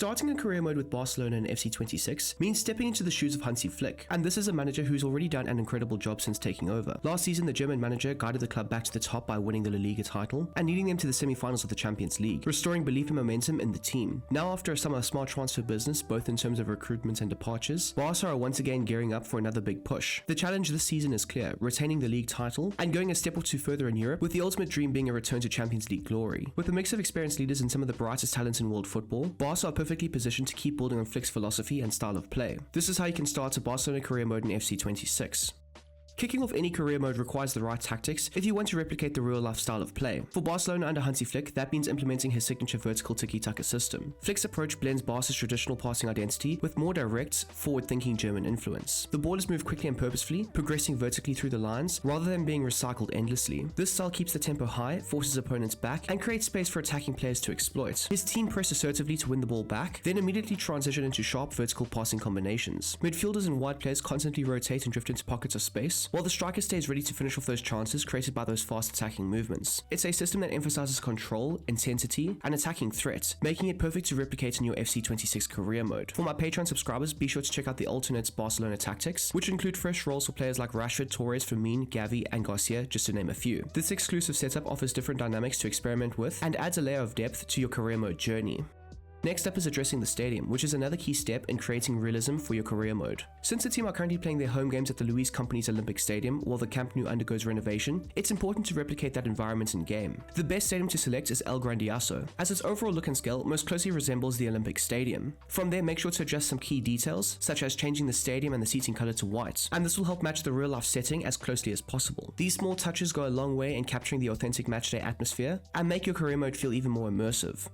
Starting a career mode with Barcelona and FC26 means stepping into the shoes of Hansi Flick, and this is a manager who's already done an incredible job since taking over. Last season, the German manager guided the club back to the top by winning the Liga title and leading them to the semi-finals of the Champions League, restoring belief and momentum in the team. Now, after a summer of smart transfer business, both in terms of recruitment and departures, Barca are once again gearing up for another big push. The challenge this season is clear: retaining the league title and going a step or two further in Europe, with the ultimate dream being a return to Champions League glory. With a mix of experienced leaders and some of the brightest talents in world football, Barca are perfectly positioned to keep building on Flick's philosophy and style of play. This is how you can start a Barcelona career mode in FC26. Kicking off any career mode requires the right tactics if you want to replicate the real-life style of play. For Barcelona under Hansi Flick, that means implementing his signature vertical tiki-taka system. Flick's approach blends Barca's traditional passing identity with more direct, forward-thinking German influence. The ball is moved quickly and purposefully, progressing vertically through the lines rather than being recycled endlessly. This style keeps the tempo high, forces opponents back, and creates space for attacking players to exploit. His team press assertively to win the ball back, then immediately transition into sharp vertical passing combinations. Midfielders and wide players constantly rotate and drift into pockets of space, while the striker stays ready to finish off those chances created by those fast attacking movements. It's a system that emphasizes control, intensity, and attacking threat, making it perfect to replicate in your FC26 career mode. For my Patreon subscribers, be sure to check out the alternate Barcelona tactics, which include fresh roles for players like Rashford, Torres, Firmino, Gavi, and Garcia, just to name a few. This exclusive setup offers different dynamics to experiment with and adds a layer of depth to your career mode journey. Next up is addressing the stadium, which is another key step in creating realism for your career mode. Since the team are currently playing their home games at the Luis Company's Olympic Stadium while the Camp Nou undergoes renovation, it's important to replicate that environment in game. The best stadium to select is El Grandioso, as its overall look and scale most closely resembles the Olympic Stadium. From there, make sure to adjust some key details, such as changing the stadium and the seating color to white, and this will help match the real-life setting as closely as possible. These small touches go a long way in capturing the authentic matchday atmosphere and make your career mode feel even more immersive.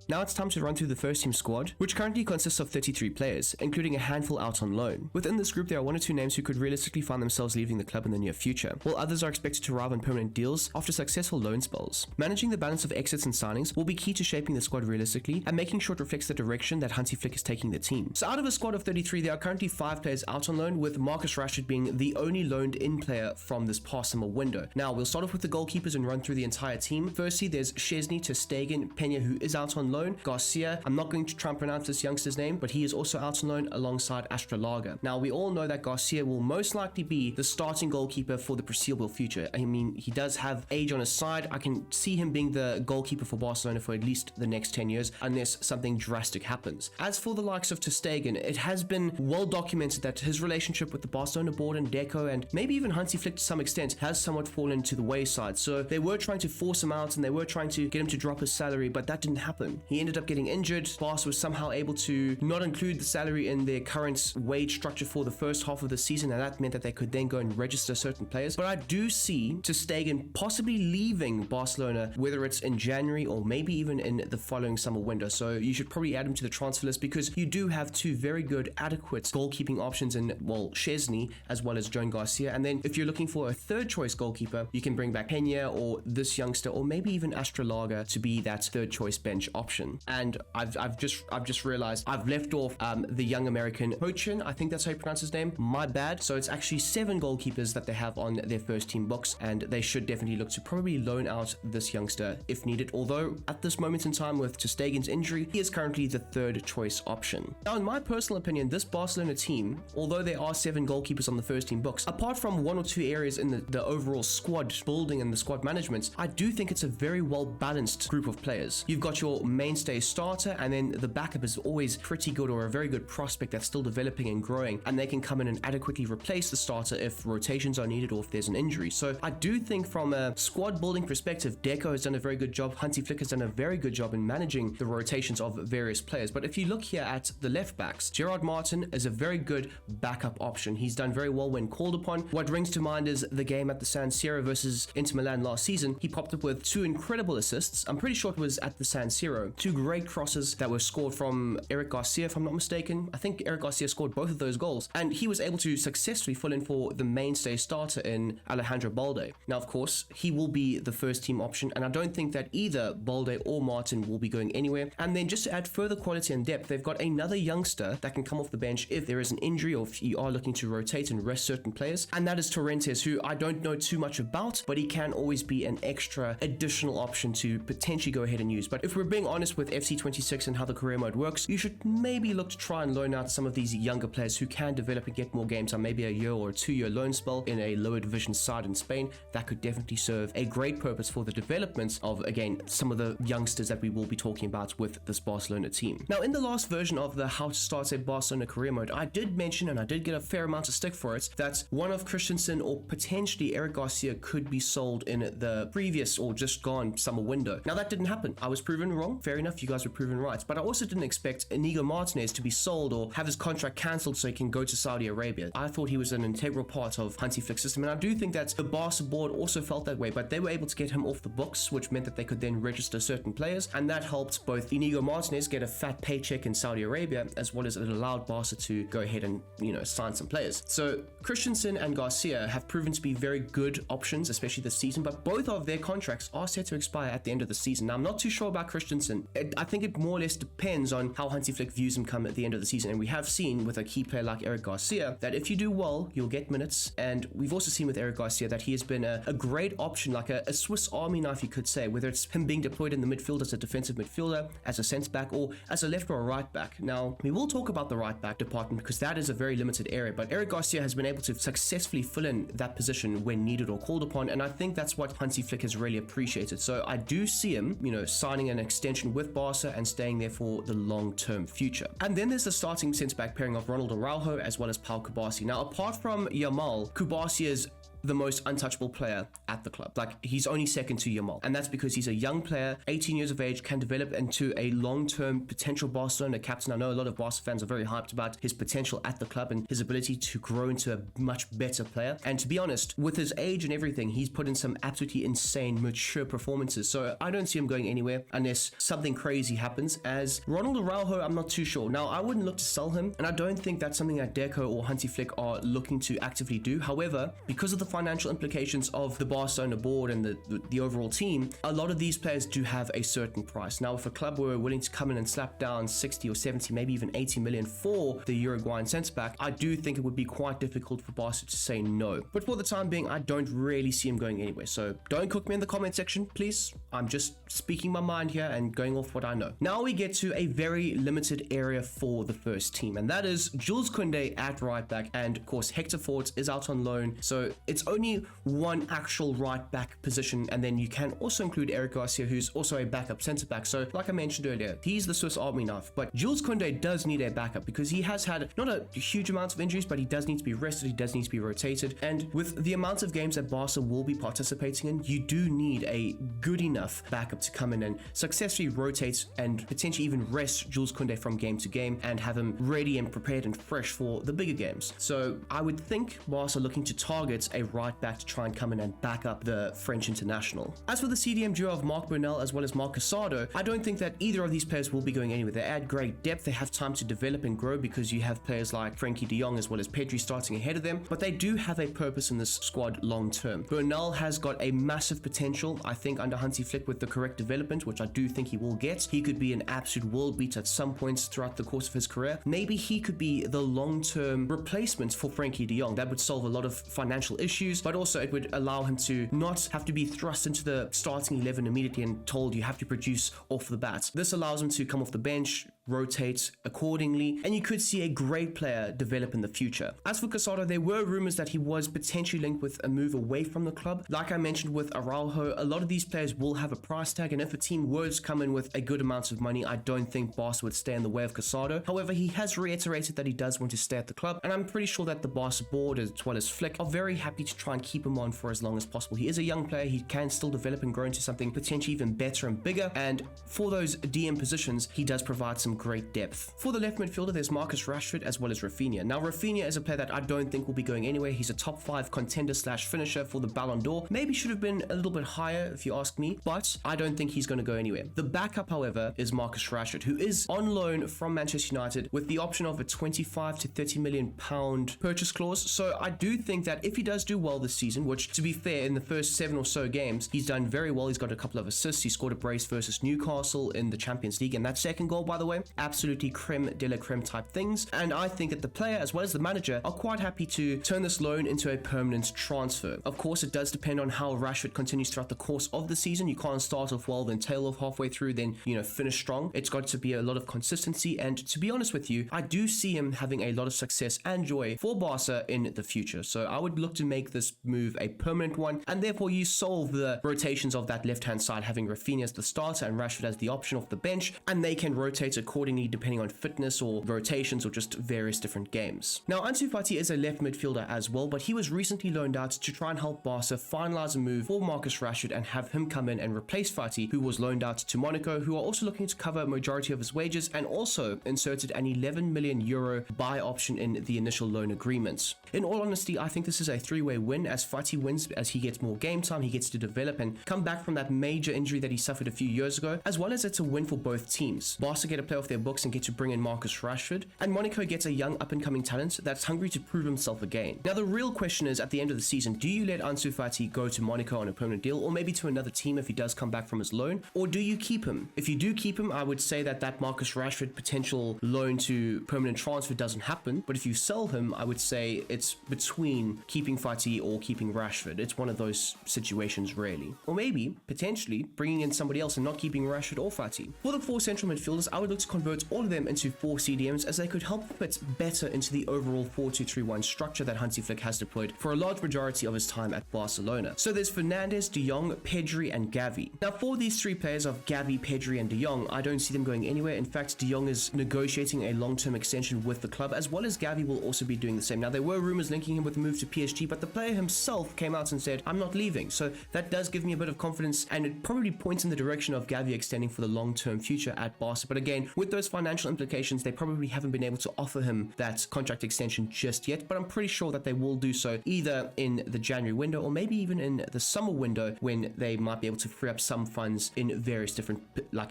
Now it's time to run through the first team squad, which currently consists of 33 players, including a handful out on loan. Within this group, there are one or two names who could realistically find themselves leaving the club in the near future, while others are expected to arrive on permanent deals after successful loan spells. Managing the balance of exits and signings will be key to shaping the squad realistically and making sure it reflects the direction that Hansi Flick is taking the team. So out of a squad of 33, there are currently 5 players out on loan, with Marcus Rashford being the only loaned-in player from this past summer window. Now, we'll start off with the goalkeepers and run through the entire team. Firstly, there's Szczesny, ter Stegen, Peña, who is out on loan, Garcia. I'm not going to try and pronounce this youngster's name, but he is also out on loan alongside Astralaga. Now, we all know that Garcia will most likely be the starting goalkeeper for the foreseeable future. I mean, he does have age on his side. I can see him being the goalkeeper for Barcelona for at least the next 10 years, unless something drastic happens. As for the likes of ter Stegen, it has been well documented that his relationship with the Barcelona board and Deco, and maybe even Hansi Flick to some extent, has somewhat fallen to the wayside. So they were trying to force him out and they were trying to get him to drop his salary, but that didn't happen. He ended up getting injured. Barca was somehow able to not include the salary in their current wage structure for the first half of the season, and that meant that they could then go and register certain players. But I do see ter Stegen possibly leaving Barcelona, whether it's in January or maybe even in the following summer window. So you should probably add him to the transfer list, because you do have 2 very good, adequate goalkeeping options in, well, Szczesny as well as Joan Garcia. And then if you're looking for a third choice goalkeeper, you can bring back Peña or this youngster, or maybe even Astralaga to be that third choice bench option. And I've just realized I've left off the young American Hochin. I think that's how you pronounce his name. My bad. So it's actually 7 goalkeepers that they have on their first team books, and they should definitely look to probably loan out this youngster if needed. Although at this moment in time with ter Stegen's injury, he is currently the third choice option. Now, in my personal opinion, this Barcelona team, although there are 7 goalkeepers on the first team books, apart from 1 or 2 areas in the overall squad building and the squad management, I do think it's a very well balanced group of players. You've got your mainstay starter, and then the backup is always pretty good, or a very good prospect that's still developing and growing, and they can come in and adequately replace the starter if rotations are needed or if there's an injury. So I do think from a squad building perspective, Deco has done a very good job. Hansi Flick has done a very good job in managing the rotations of various players. But if you look here at the left backs, Gerard Martin is a very good backup option. He's done very well when called upon. What rings to mind is the game at the San Siro versus Inter Milan last season. He popped up with 2 incredible assists. I'm pretty sure it was at the San Siro. 2 great crosses that were scored from Eric Garcia, if I'm not mistaken. I think Eric Garcia scored both of those goals, and he was able to successfully fill in for the mainstay starter in Alejandro Balde. Now, of course, he will be the first team option, and I don't think that either Balde or Martin will be going anywhere. And then just to add further quality and depth, they've got another youngster that can come off the bench if there is an injury or if you are looking to rotate and rest certain players, and that is Torrentes, who I don't know too much about, but he can always be an extra additional option to potentially go ahead and use. But if we're being honest, honest, with FC26 and how the career mode works, you should maybe look to try and loan out some of these younger players who can develop and get more games on maybe a year or a 2-year loan spell in a lower division side in Spain. That could definitely serve a great purpose for the development of, again, some of the youngsters that we will be talking about with this Barcelona team. Now, in the last version of the how to start a Barcelona career mode, I did mention, and I did get a fair amount of stick for it, that one of Christensen or potentially Eric Garcia could be sold in the previous or just gone summer window. Now, that didn't happen. I was proven wrong. Fair enough, you guys were proven right. But I also didn't expect Inigo Martinez to be sold or have his contract cancelled so he can go to Saudi Arabia. I thought he was an integral part of Hansi Flick's system, and I do think that the Barca board also felt that way, but they were able to get him off the books, which meant that they could then register certain players, and that helped both Inigo Martinez get a fat paycheck in Saudi Arabia, as well as it allowed Barca to go ahead and, sign some players. So Christensen and Garcia have proven to be very good options, especially this season, but both of their contracts are set to expire at the end of the season. Now, I'm not too sure about Christensen. I think it more or less depends on how Hansi Flick views him come at the end of the season, and we have seen with a key player like Eric Garcia that if you do well, you'll get minutes, and we've also seen with Eric Garcia that he has been a great option, like a Swiss Army knife, you could say, whether it's him being deployed in the midfield as a defensive midfielder, as a centre back, or as a left or a right back. Now, we will talk about the right back department because that is a very limited area, but Eric Garcia has been able to successfully fill in that position when needed or called upon, and I think that's what Hansi Flick has really appreciated. So I do see him, signing an extension with Barca and staying there for the long-term future. And then there's the starting centre-back pairing of Ronald Araujo as well as Pau Kubasi. Now, apart from Yamal, Kubasi is the most untouchable player at the club. Like, he's only second to Yamal, and that's because he's a young player, 18 years of age, can develop into a long-term potential Barcelona captain. I know a lot of Barca fans are very hyped about his potential at the club and his ability to grow into a much better player, and to be honest, with his age and everything, he's put in some absolutely insane, mature performances, so I don't see him going anywhere unless something crazy happens. As Ronald Araujo, I'm not too sure. Now, I wouldn't look to sell him, and I don't think that's something that Deco or Hansi Flick are looking to actively do. However, because of the financial implications of the Barcelona board and the overall team, a lot of these players do have a certain price. Now, if a club were willing to come in and slap down 60 or 70, maybe even 80 million for the Uruguayan centre-back, I do think it would be quite difficult for Barca to say no. But for the time being, I don't really see him going anywhere. So don't cook me in the comment section, please. I'm just speaking my mind here and going off what I know. Now we get to a very limited area for the first team, and that is Jules Koundé at right back, and of course Hector Fort is out on loan, so it's only one actual right back position, and then you can also include Eric Garcia, who's also a backup centre back. So like I mentioned earlier, he's the Swiss Army knife, but Jules Koundé does need a backup because he has had not a huge amount of injuries, but he does need to be rested, he does need to be rotated, and with the amount of games that Barca will be participating in, you do need a good enough backup to come in and successfully rotate and potentially even rest Jules Koundé from game to game and have him ready and prepared and fresh for the bigger games. So I would think Barca are looking to target a right back to try and come in and back up the French international. As for the CDM duo of Marc Burnell as well as Marc Casado, I don't think that either of these players will be going anywhere. They add great depth, they have time to develop and grow because you have players like Frenkie de Jong as well as Pedri starting ahead of them, but they do have a purpose in this squad long term. Burnell has got a massive potential, I think, under Hansi Flick with the correct development, which I do think he will get. He could be an absolute world beater at some points throughout the course of his career. Maybe he could be the long-term replacement for Frenkie de Jong. That would solve a lot of financial issues, but also it would allow him to not have to be thrust into the starting 11 immediately and told you have to produce off the bat. This allows him to come off the bench, rotate accordingly, and you could see a great player develop in the future. As for Casado, there were rumors that he was potentially linked with a move away from the club. Like I mentioned with Araujo, a lot of these players will have a price tag, and if a team were to come in with a good amount of money, I don't think Barca would stay in the way of Casado. However, he has reiterated that he does want to stay at the club, and I'm pretty sure that the Barca board as well as Flick are very happy to try and keep him on for as long as possible. He is a young player, he can still develop and grow into something potentially even better and bigger, and for those DM positions, he does provide some great depth. For the left midfielder, there's Marcus Rashford as well as Rafinha. Now, Rafinha is a player that I don't think will be going anywhere. He's a top 5 contender slash finisher for the Ballon d'Or. Maybe should have been a little bit higher if you ask me, but I don't think he's going to go anywhere. The backup, however, is Marcus Rashford, who is on loan from Manchester United with the option of a 25 to 30 million pound purchase clause. So I do think that if he does do well this season, which to be fair, in the first 7 or so games, he's done very well. He's got a couple of assists. He scored a brace versus Newcastle in the Champions League, and that second goal, by the way, guy, absolutely creme de la creme type things, and I think that the player as well as the manager are quite happy to turn this loan into a permanent transfer. Of course, it does depend on how Rashford continues throughout the course of the season. You can't start off well, then tail off halfway through, then, finish strong. It's got to be a lot of consistency, and to be honest with you, I do see him having a lot of success and joy for Barca in the future. So I would look to make this move a permanent one, and therefore you solve the rotations of that left-hand side, having Rafinha as the starter and Rashford as the option off the bench, and they can rotate accordingly depending on fitness or rotations or just various different games. Now, Ansu Fati is a left midfielder as well, but he was recently loaned out to try and help Barca finalize a move for Marcus Rashford and have him come in and replace Fati, who was loaned out to Monaco, who are also looking to cover a majority of his wages, and also inserted an 11 million euro buy option in the initial loan agreement. In all honesty, I think this is a three-way win, as Fati wins as he gets more game time, he gets to develop and come back from that major injury that he suffered a few years ago, as well as it's a win for both teams. Barca get to play off their books and get to bring in Marcus Rashford, and Monaco gets a young up-and-coming talent that's hungry to prove himself again. Now, the real question is, at the end of the season, do you let Ansu Fati go to Monaco on a permanent deal, or maybe to another team if he does come back from his loan, or do you keep him? If you do keep him, I would say that Marcus Rashford potential loan to permanent transfer doesn't happen, but if you sell him, I would say it's between keeping Fati or keeping Rashford. It's one of those situations, really. Or maybe, potentially, bringing in somebody else and not keeping Rashford or Fati. For the four central midfielders, I would look to convert all of them into 4 CDMs, as they could help fit better into the overall 4-2-3-1 structure that Hansi Flick has deployed for a large majority of his time at Barcelona. So there's Fernandes, De Jong, Pedri, and Gavi. Now, for these 3 players of Gavi, Pedri, and De Jong, I don't see them going anywhere. In fact, De Jong is negotiating a long-term extension with the club, as well as Gavi will also be doing the same. Now, there were rumors linking him with a move to PSG, but the player himself came out and said, I'm not leaving. So that does give me a bit of confidence, and it probably points in the direction of Gavi extending for the long-term future at Barca. But again, with those financial implications, they probably haven't been able to offer him that contract extension just yet, but I'm pretty sure that they will do so either in the January window or maybe even in the summer window, when they might be able to free up some funds in various different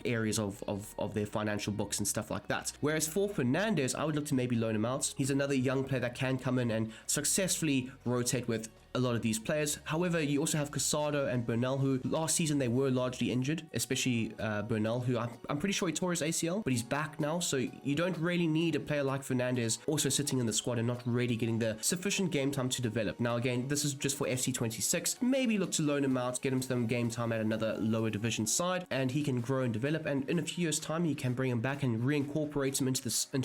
areas of their financial books and stuff like that. Whereas for Fernandes, I would look to maybe loan him out. He's another young player that can come in and successfully rotate with a lot of these players. However, you also have Casado and Bernal, who last season they were largely injured, especially Bernal, who I'm pretty sure he tore his ACL, but he's back now, so you don't really need a player like Fernandes also sitting in the squad and not really getting the sufficient game time to develop. Now again, this is just for FC26. Maybe look to loan him out, get him some game time at another lower division side, and he can grow and develop, and in a few years time you can bring him back and reincorporate him into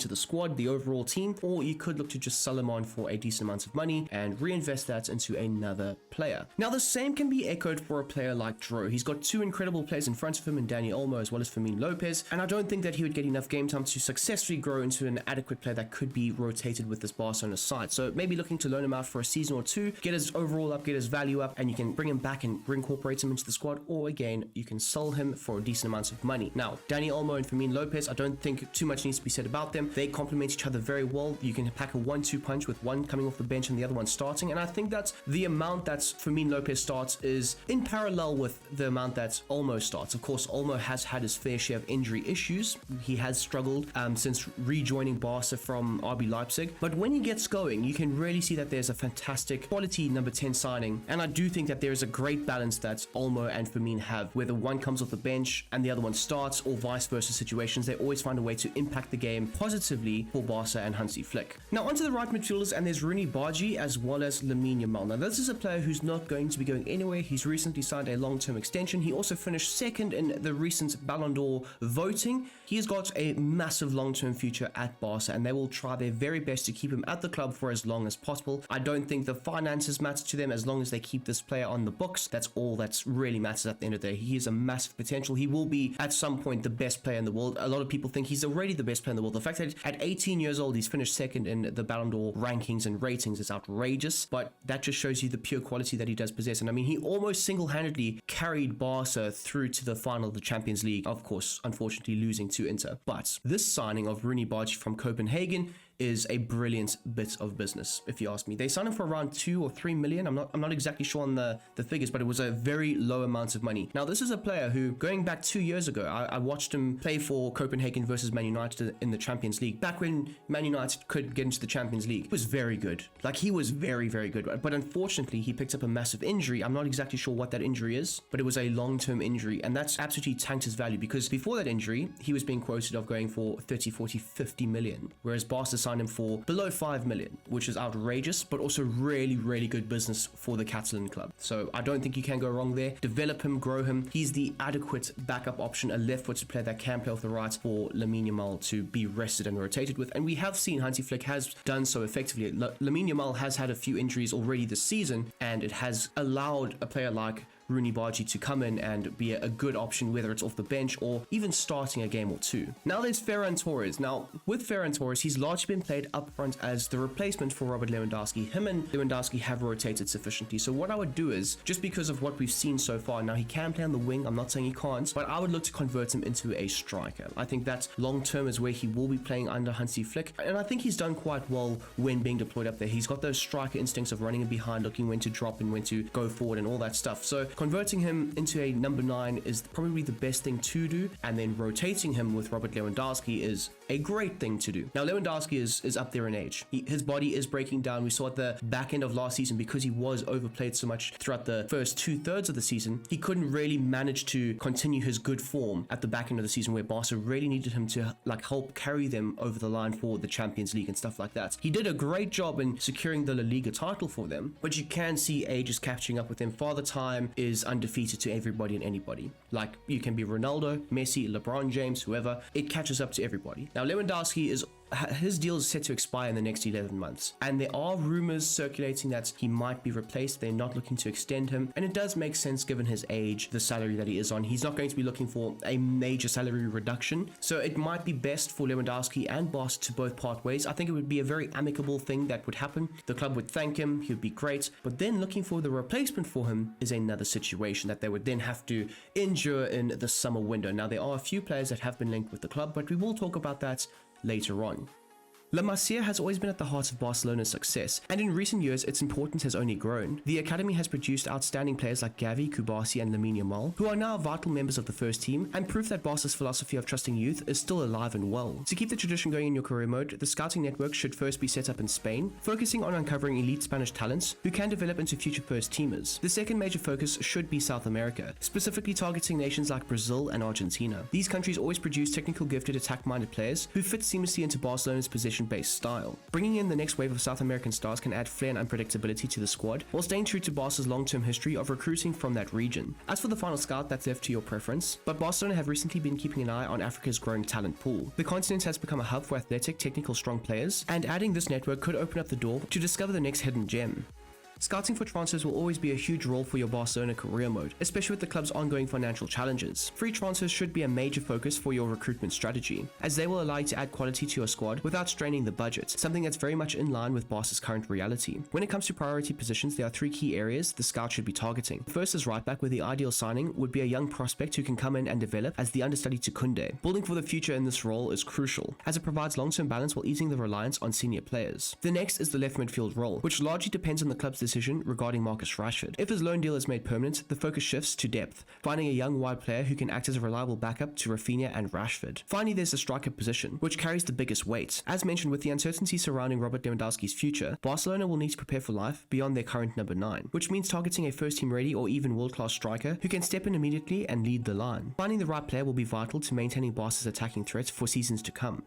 the squad, the overall team, or you could look to just sell him on for a decent amount of money and reinvest that into another player. Now, the same can be echoed for a player like Dro. He's got 2 incredible players in front of him in Dani Olmo as well as Fermin Lopez, and I don't think that he would get enough game time to successfully grow into an adequate player that could be rotated with this Barcelona side. So maybe looking to loan him out for a season or 2, get his overall up, get his value up, and you can bring him back and reincorporate him into the squad, or again, you can sell him for a decent amount of money. Now, Dani Olmo and Fermin Lopez, I don't think too much needs to be said about them. They complement each other very well. You can pack a 1-2 punch with one coming off the bench and the other one starting, and I think that's the amount that Fermin Lopez starts is in parallel with the amount that Olmo starts. Of course, Olmo has had his fair share of injury issues. He has struggled since rejoining Barca from RB Leipzig, but when he gets going, you can really see that there's a fantastic quality number 10 signing, and I do think that there is a great balance that Olmo and Fermin have, whether one comes off the bench and the other one starts, or vice versa situations. They always find a way to impact the game positively for Barca and Hansi Flick. Now onto the right midfielders, and there's Rooney Bargi as well as Lamine Yamal. Now this is a player who's not going to be going anywhere. He's recently signed a long-term extension. He also finished second in the recent Ballon d'Or voting. He's got a massive long-term future at Barca, and they will try their very best to keep him at the club for as long as possible. I don't think the finances matter to them. As long as they keep this player on the books, that's all that's really matters at the end of the day. He has a massive potential. He will be at some point the best player in the world. A lot of people think he's already the best player in the world. The fact that at 18 years old he's finished second in the Ballon d'Or rankings and ratings is outrageous, but that just shows you the pure quality that he does possess. And I mean, he almost single-handedly carried Barca through to the final of the Champions League, of course, unfortunately losing to Inter. But this signing of Rooney Bargi from Copenhagen is a brilliant bit of business, if you ask me. They signed him for around 2 or 3 million. I'm not exactly sure on the figures, but it was a very low amount of money. Now, this is a player who, going back 2 years ago, I watched him play for Copenhagen versus Man United in the Champions League. Back when Man United could get into the Champions League, he was very good. Like, he was very, very good. But unfortunately, he picked up a massive injury. I'm not exactly sure what that injury is, but it was a long-term injury, and that's absolutely tanked his value, because before that injury, he was being quoted of going for 30, 40, 50 million, whereas Barca signed him for below 5 million, which is outrageous, but also really, really good business for the Catalan club. So I don't think you can go wrong there. Develop him, grow him. He's the adequate backup option, a left-footed player that can play off the right for Lamine Yamal to be rested and rotated with, and we have seen Hansi Flick has done so effectively. Lamine Yamal has had a few injuries already this season, and it has allowed a player like Rooney Bargi to come in and be a good option, whether it's off the bench or even starting a game or two. Now there's Ferran Torres. Now, with Ferran Torres, he's largely been played up front as the replacement for Robert Lewandowski. Him and Lewandowski have rotated sufficiently. So what I would do is, just because of what we've seen so far, now he can play on the wing, I'm not saying he can't, but I would look to convert him into a striker. I think that long-term is where he will be playing under Hansi Flick, and I think he's done quite well when being deployed up there. He's got those striker instincts of running in behind, looking when to drop and when to go forward and all that stuff. So converting him into a number 9 is probably the best thing to do, and then rotating him with Robert Lewandowski is a great thing to do. Now, Lewandowski is up there in age. His body is breaking down. We saw at the back end of last season, because he was overplayed so much throughout the first 2/3 of the season, he couldn't really manage to continue his good form at the back end of the season, where Barca really needed him to help carry them over the line for the Champions League and stuff like that. He did a great job in securing the La Liga title for them, but you can see age is catching up with him. Father Time is undefeated to everybody and anybody. Like, you can be Ronaldo, Messi, LeBron James, whoever. It catches up to everybody. Now, Lewandowski his deal is set to expire in the next 11 months, and there are rumors circulating that he might be replaced. They're not looking to extend him, and it does make sense given his age, the salary that he is on. He's not going to be looking for a major salary reduction, so it might be best for Lewandowski and Barca to both part ways. I think it would be a very amicable thing that would happen. The club would thank him, he would be great, but then looking for the replacement for him is another situation that they would then have to endure in the summer window. Now, there are a few players that have been linked with the club, but we will talk about that later on. La Masia has always been at the heart of Barcelona's success, and in recent years its importance has only grown. The academy has produced outstanding players like Gavi, Kubasi and Lamine Yamal, who are now vital members of the first team, and proof that Barca's philosophy of trusting youth is still alive and well. To keep the tradition going in your career mode, the scouting network should first be set up in Spain, focusing on uncovering elite Spanish talents who can develop into future first teamers. The second major focus should be South America, specifically targeting nations like Brazil and Argentina. These countries always produce technical gifted attack-minded players who fit seamlessly into Barcelona's possession-based style. Bringing in the next wave of South American stars can add flair and unpredictability to the squad, while staying true to Barca's long-term history of recruiting from that region. As for the final scout, that's left to your preference, but Barcelona have recently been keeping an eye on Africa's growing talent pool. The continent has become a hub for athletic, technical, strong players, and adding this network could open up the door to discover the next hidden gem. Scouting for transfers will always be a huge role for your Barcelona career mode, especially with the club's ongoing financial challenges. Free transfers should be a major focus for your recruitment strategy, as they will allow you to add quality to your squad without straining the budget, something that's very much in line with Barca's current reality. When it comes to priority positions, there are 3 key areas the scout should be targeting. The first is right back, where the ideal signing would be a young prospect who can come in and develop as the understudy to Koundé. Building for the future in this role is crucial, as it provides long-term balance while easing the reliance on senior players. The next is the left midfield role, which largely depends on the club's decision regarding Marcus Rashford. If his loan deal is made permanent, the focus shifts to depth, finding a young wide player who can act as a reliable backup to Rafinha and Rashford. Finally, there's the striker position, which carries the biggest weight. As mentioned, with the uncertainty surrounding Robert Lewandowski's future, Barcelona will need to prepare for life beyond their current number 9, which means targeting a first-team ready or even world-class striker who can step in immediately and lead the line. Finding the right player will be vital to maintaining Barca's attacking threat for seasons to come.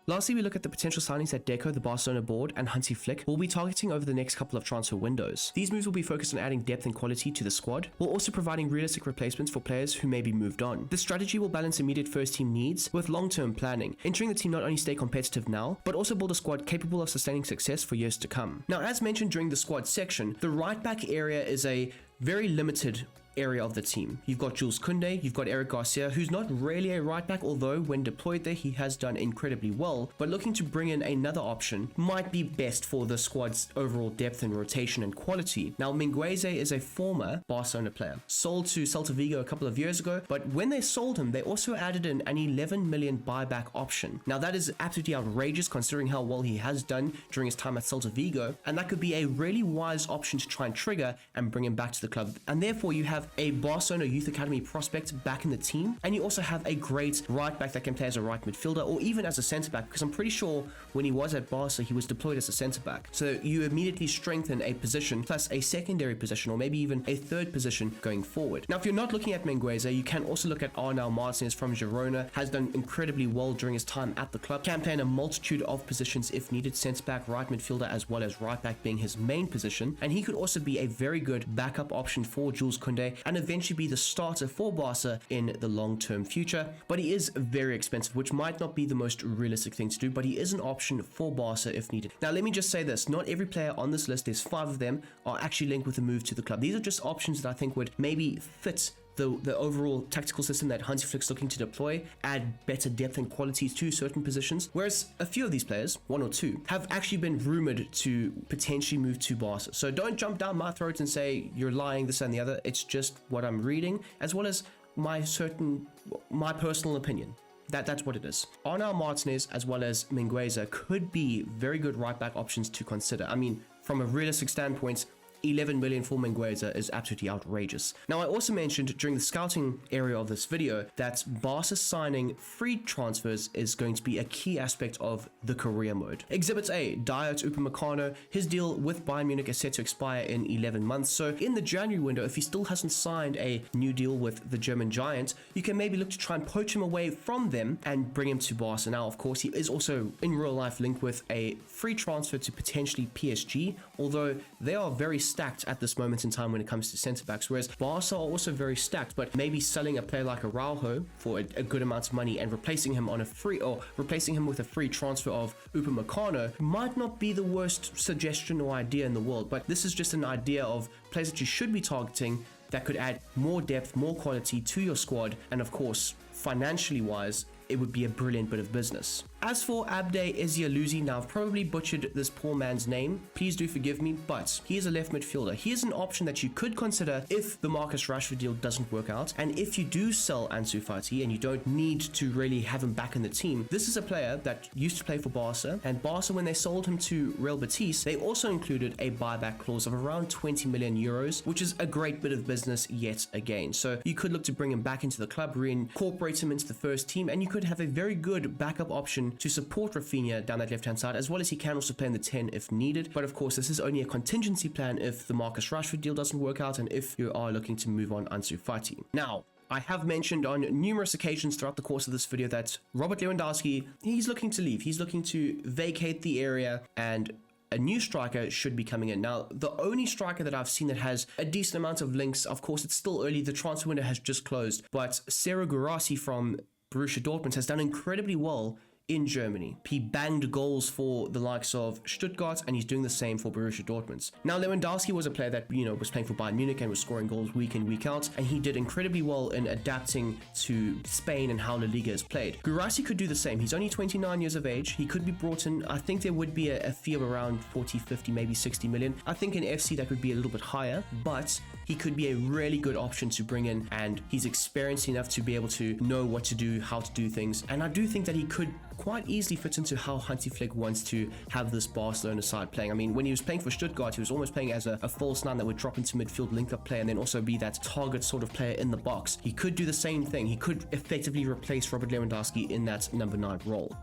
Lastly, we look at the potential signings that Deco, the Barcelona board, and Hansi Flick will be targeting over the next couple of transfer windows. These moves will be focused on adding depth and quality to the squad, while also providing realistic replacements for players who may be moved on. This strategy will balance immediate first-team needs with long-term planning, ensuring the team not only stay competitive now, but also build a squad capable of sustaining success for years to come. Now, as mentioned during the squad section, the right-back area is a very limited area of the team. You've got Jules Koundé, you've got Eric Garcia, who's not really a right back, although when deployed there he has done incredibly well, but looking to bring in another option might be best for the squad's overall depth and rotation and quality. Now Mingueza is a former Barcelona player, sold to Celta Vigo a couple of years ago, but when they sold him they also added in an 11 million buyback option. Now that is absolutely outrageous considering how well he has done during his time at Celta Vigo, and that could be a really wise option to try and trigger and bring him back to the club. And therefore you have a Barcelona Youth Academy prospect back in the team, and you also have a great right back that can play as a right midfielder or even as a centre back, because I'm pretty sure when he was at Barca he was deployed as a centre back. So you immediately strengthen a position plus a secondary position or maybe even a third position going forward. Now if you're not looking at Mingueza, you can also look at Arnau Martinez from Girona, has done incredibly well during his time at the club, can play in a multitude of positions if needed, centre back, right midfielder as well as right back being his main position, and he could also be a very good backup option for Jules Koundé and eventually be the starter for Barca in the long-term future. But he is very expensive, which might not be the most realistic thing to do, but he is an option for Barca if needed. Now let me just say this, not every player on this list, there's 5 of them, are actually linked with a move to the club. These are just options that I think would maybe fit the overall tactical system that Hansi Flick's looking to deploy, add better depth and qualities to certain positions, whereas a few of these players, 1 or 2, have actually been rumored to potentially move to Barca. So don't jump down my throat and say you're lying, this and the other. It's just what I'm reading, as well as my personal opinion. That's what it is. Arnau Martinez as well as Mingueza could be very good right back options to consider. I mean, from a realistic standpoint, 11 million for Mingueza is absolutely outrageous. Now I also mentioned during the scouting area of this video that Barca signing free transfers is going to be a key aspect of the career mode. Exhibit A, Dayot Upamecano, his deal with Bayern Munich is set to expire in 11 months, so in the January window, if he still hasn't signed a new deal with the German giant, you can maybe look to try and poach him away from them and bring him to Barca. Now of course he is also in real life linked with a free transfer to potentially PSG, although they are very stacked at this moment in time when it comes to centre backs, whereas Barca are also very stacked, but maybe selling a player like Araujo for a good amount of money and replacing him with a free transfer of Upamecano might not be the worst suggestion or idea in the world. But this is just an idea of players that you should be targeting that could add more depth, more quality to your squad, and of course financially wise it would be a brilliant bit of business. As for Abde Ezialuzi, now I've probably butchered this poor man's name, please do forgive me, but he is a left midfielder. He is an option that you could consider if the Marcus Rashford deal doesn't work out, and if you do sell Ansu Fati and you don't need to really have him back in the team. This is a player that used to play for Barca, and Barca, when they sold him to Real Betis, they also included a buyback clause of around 20 million euros, which is a great bit of business yet again. So you could look to bring him back into the club, reincorporate him into the first team, and you could have a very good backup option to support Rafinha down that left-hand side, as well as he can also play in the 10 if needed. But of course, this is only a contingency plan if the Marcus Rashford deal doesn't work out and if you are looking to move on Ansu Fati. Now, I have mentioned on numerous occasions throughout the course of this video that Robert Lewandowski, he's looking to leave. He's looking to vacate the area and a new striker should be coming in. Now, the only striker that I've seen that has a decent amount of links, of course, it's still early, the transfer window has just closed, but Serhou Guirassy from Borussia Dortmund has done incredibly well in Germany. He banged goals for the likes of Stuttgart, and he's doing the same for Borussia Dortmund. Now, Lewandowski was a player that, was playing for Bayern Munich and was scoring goals week in, week out, and he did incredibly well in adapting to Spain and how La Liga is played. Guirassy could do the same. He's only 29 years of age. He could be brought in. I think there would be a fee of around 40, 50, maybe 60 million. I think in FC that would be a little bit higher, but he could be a really good option to bring in, and he's experienced enough to be able to know what to do, how to do things, and I do think that he could quite easily fit into how Hansi Flick wants to have this Barcelona side playing. I mean, when he was playing for Stuttgart, he was almost playing as a false nine that would drop into midfield, link-up player, and then also be that target sort of player in the box. He could do the same thing. He could effectively replace Robert Lewandowski in that number 9 role.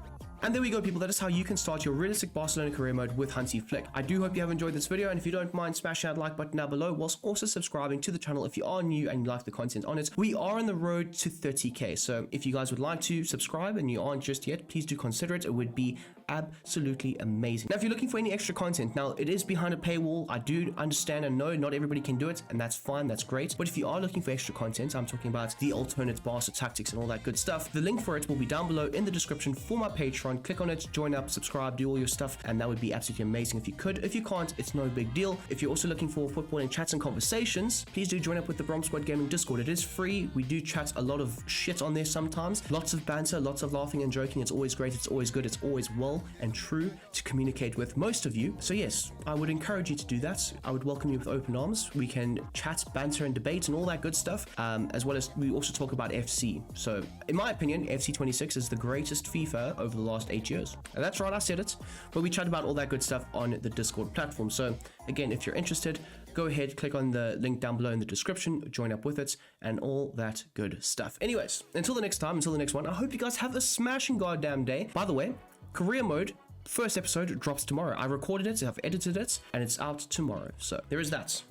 And there we go, people. That is how you can start your realistic Barcelona career mode with Hansi Flick. I do hope you have enjoyed this video, and if you don't mind, smash that like button down below, whilst also subscribing to the channel if you are new and you like the content on it. We are on the road to 30k, so if you guys would like to subscribe and you aren't just yet, please do consider it. It would be absolutely amazing. Now, if you're looking for any extra content, now it is behind a paywall. I do understand and know not everybody can do it, and that's fine, that's great. But if you are looking for extra content, I'm talking about the alternate Barca tactics and all that good stuff. The link for it will be down below in the description for my Patreon. Click on it, join up, subscribe, do all your stuff, and that would be absolutely amazing if you could. If you can't, it's no big deal. If you're also looking for football and chats and conversations, please do join up with the Brom Squad Gaming Discord. It is free. We do chat a lot of shit on there sometimes. Lots of banter, lots of laughing and joking. It's always great. It's always good. It's always well and true to communicate with most of you. So yes, I would encourage you to do that. I would welcome you with open arms. We can chat, banter, and debate and all that good stuff, as well as we also talk about FC. So in my opinion, FC 26 is the greatest FIFA over the last 8 years. And that's right, I said it. But we chat about all that good stuff on the Discord platform. So again, if you're interested, go ahead, click on the link down below in the description, join up with it, and all that good stuff. Anyways, until the next time, until the next one, I hope you guys have a smashing goddamn day. By the way, career mode, first episode drops tomorrow. I recorded it, I've edited it, and it's out tomorrow. So there is that.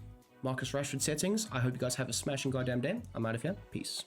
Marcus Rashford settings. I hope you guys have a smashing goddamn day. I'm out of here. Peace.